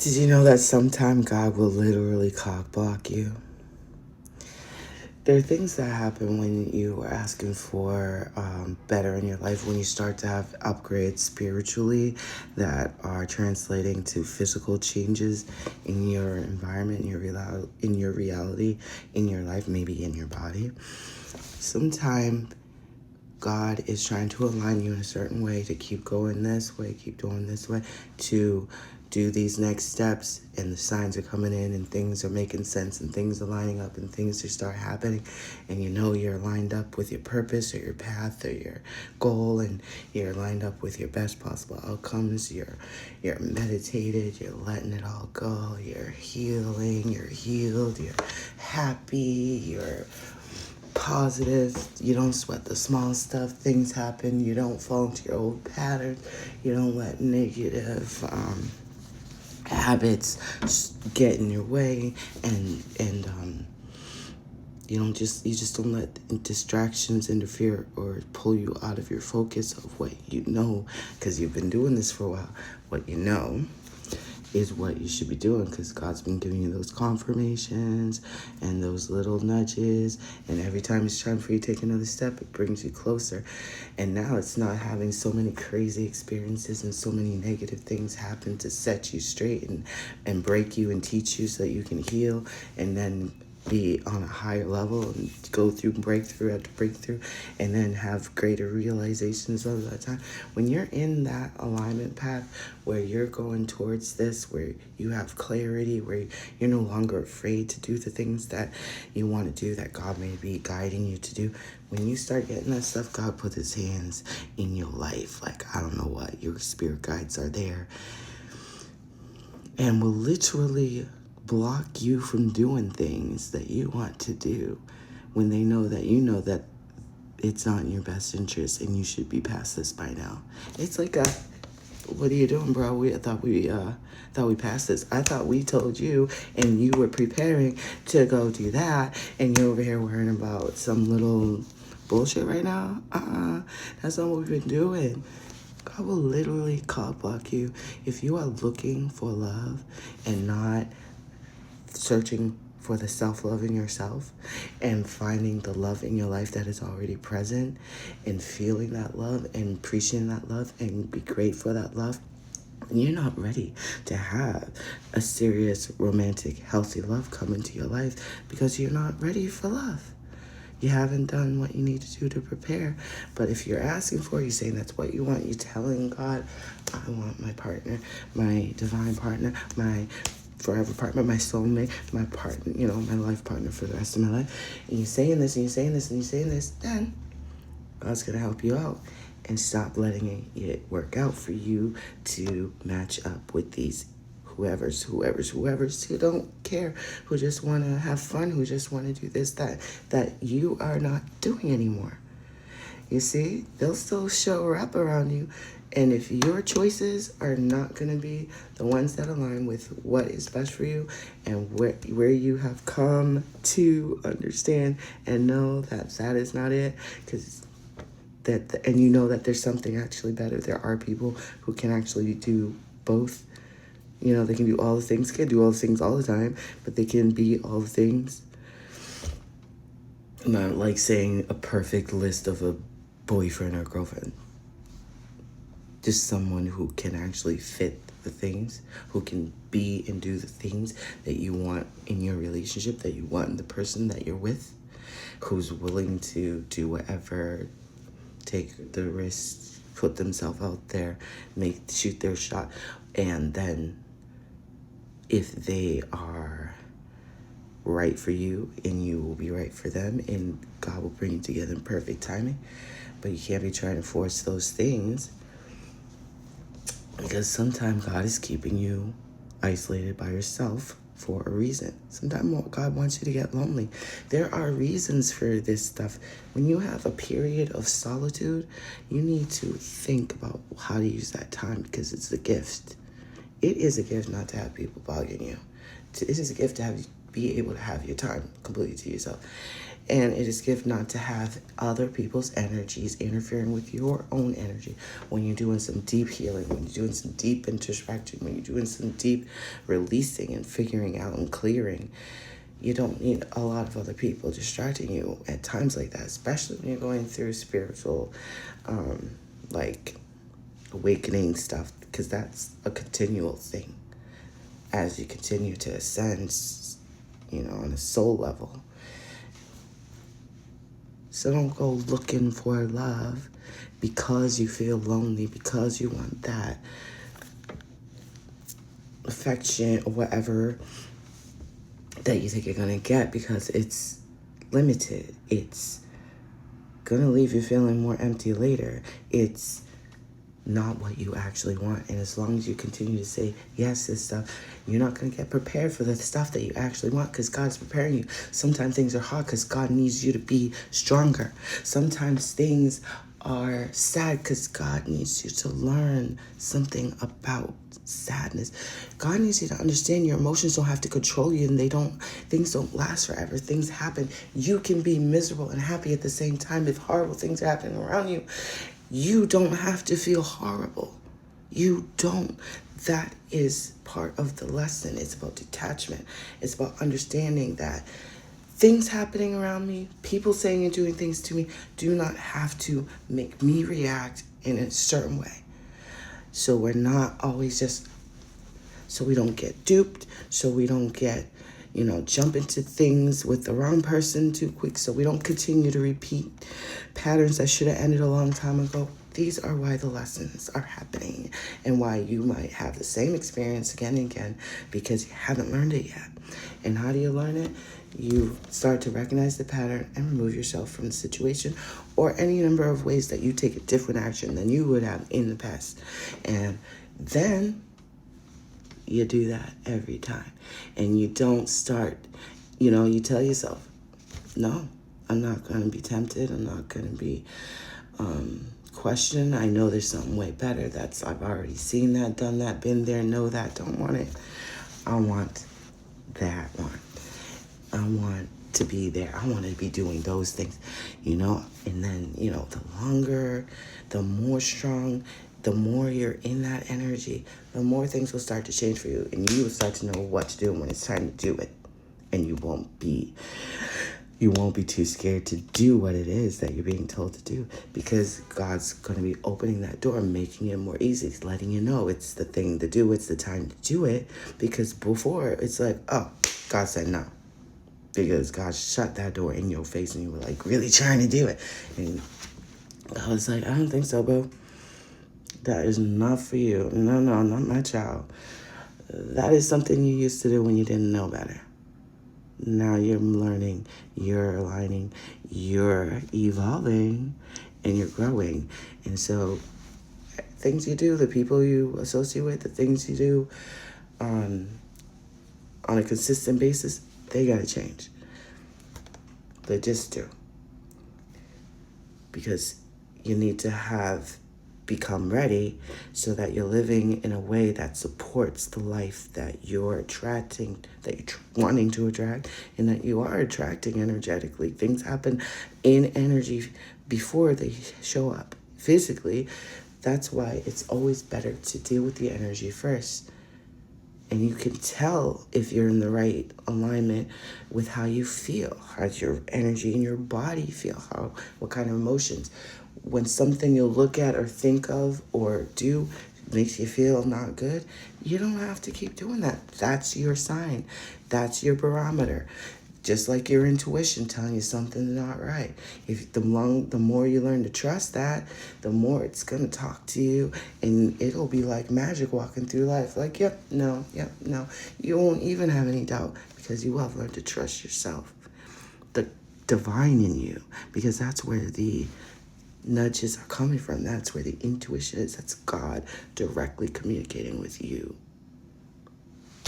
Did you know that sometime God will literally cock block you? There are things that happen when you are asking for better in your life, when you start to have upgrades spiritually that are translating to physical changes in your environment, in your reality, in your life, maybe in your body. Sometimes God is trying to align you in a certain way to keep going this way, keep doing this way, to do these next steps, and the signs are coming in and things are making sense and things are lining up and things just start happening, and you know you're lined up with your purpose or your path or your goal, and you're lined up with your best possible outcomes. You're meditated, you're letting it all go, you're healing, you're healed, you're happy, you're positive. You don't sweat the small stuff. Things happen. You don't fall into your old patterns. You don't let negative habits get in your way, and you just don't let distractions interfere or pull you out of your focus of what you know, because you've been doing this for a while. What you know is what you should be doing, because God's been giving you those confirmations and those little nudges, and every time it's time for you to take another step, it brings you closer. And now it's not having so many crazy experiences and so many negative things happen to set you straight and break you and teach you so that you can heal and then be on a higher level and go through breakthrough after breakthrough and then have greater realizations of that time. When you're in that alignment path where you're going towards this, where you have clarity, where you're no longer afraid to do the things that you want to do, that God may be guiding you to do, when you start getting that stuff, God put his hands in your life. Like, I don't know what, your spirit guides are there and will literally block you from doing things that you want to do when they know that you know that it's not in your best interest and you should be past this by now. It's like what are you doing, bro? I thought we passed this. I thought we told you and you were preparing to go do that, and you're over here worrying about some little bullshit right now. That's not what we've been doing. God will literally cock block you if you are looking for love and not searching for the self-love in yourself and finding the love in your life that is already present and feeling that love and appreciating that love and be grateful for that love. You're not ready to have a serious, romantic, healthy love come into your life because you're not ready for love. You haven't done what you need to do to prepare. But if you're asking for it, you're saying that's what you want, you're telling God, I want my partner, my divine partner, my forever partner, my soulmate, my partner, my life partner for the rest of my life. And you're saying this, and you're saying this, and you're saying this, then God's going to help you out and stop letting it work out for you to match up with these whoever's who don't care, who just want to have fun, who just want to do this, that you are not doing anymore. You see, they'll still show up around you. And if your choices are not going to be the ones that align with what is best for you and where you have come to understand and know that that is not it, and you know that there's something actually better. There are people who can actually do both. They can do all the things, can't do all the things all the time, but they can be all the things. Not like saying a perfect list of a boyfriend or girlfriend. Just someone who can actually fit the things, who can be and do the things that you want in your relationship, that you want in the person that you're with, who's willing to do whatever, take the risk, put themselves out there, shoot their shot, and then if they are right for you and you will be right for them and God will bring you together in perfect timing. But you can't be trying to force those things, because sometimes God is keeping you isolated by yourself for a reason. Sometimes God wants you to get lonely. There are reasons for this stuff. When you have a period of solitude, you need to think about how to use that time, because it's a gift. It is a gift not to have people bugging you. It is a gift to be able to have your time completely to yourself. And it is given not to have other people's energies interfering with your own energy when you're doing some deep healing, when you're doing some deep introspection, when you're doing some deep releasing and figuring out and clearing. You don't need a lot of other people distracting you at times like that, especially when you're going through spiritual, like awakening stuff, because that's a continual thing as you continue to ascend, on a soul level. So don't go looking for love because you feel lonely, because you want that affection or whatever that you think you're going to get, because it's limited. It's going to leave you feeling more empty later. It's not what you actually want. And as long as you continue to say yes to stuff, you're not going to get prepared for the stuff that you actually want, because God's preparing you. Sometimes things are hard because God needs you to be stronger. Sometimes things are sad because God needs you to learn something about sadness. God needs you to understand your emotions don't have to control you, and things don't last forever. Things happen. You can be miserable and happy at the same time. If horrible things are happening around you, you don't have to feel horrible. You don't. That is part of the lesson. It's about detachment. It's about understanding that things happening around me, people saying and doing things to me, do not have to make me react in a certain way. So we're not always so we don't get duped, so we don't get, jump into things with the wrong person too quick, so we don't continue to repeat patterns that should have ended a long time ago. These are why the lessons are happening and why you might have the same experience again and again, because you haven't learned it yet. And how do you learn it? You start to recognize the pattern and remove yourself from the situation, or any number of ways that you take a different action than you would have in the past. And then you do that every time. And you don't start, you tell yourself, no, I'm not going to be tempted. I'm not going to be questioned. I know there's something way better. I've already seen that, done that, been there, know that, don't want it. I want that one. I want to be there. I want to be doing those things, and then, the longer, the more strong, the more you're in that energy, the more things will start to change for you, and you will start to know what to do when it's time to do it. And you won't be too scared to do what it is that you're being told to do, because God's going to be opening that door, making it more easy. He's letting you know it's the thing to do. It's the time to do it, because before it's like, oh, God said no. Because God shut that door in your face and you were like really trying to do it. And God was like, I don't think so, boo. That is not for you. No, not my child. That is something you used to do when you didn't know better. Now you're learning, you're aligning, you're evolving, and you're growing. And so things you do, the people you associate with, the things you do on a consistent basis, they got to change. They just do. Because you need to become ready so that you're living in a way that supports the life that you're attracting, that you're wanting to attract, and that you are attracting energetically. Things happen in energy before they show up physically. That's why it's always better to deal with the energy first. And you can tell if you're in the right alignment with how you feel, how your energy and your body feel, what kind of emotions. When something you'll look at or think of or do makes you feel not good, you don't have to keep doing that. That's your sign. That's your barometer. Just like your intuition telling you something's not right. If the more you learn to trust that, the more it's going to talk to you, and it'll be like magic walking through life. Like, yep, no. You won't even have any doubt, because you will have learned to trust yourself. The divine in you, because that's where the nudges are coming from. That's where the intuition is. That's God directly communicating with you.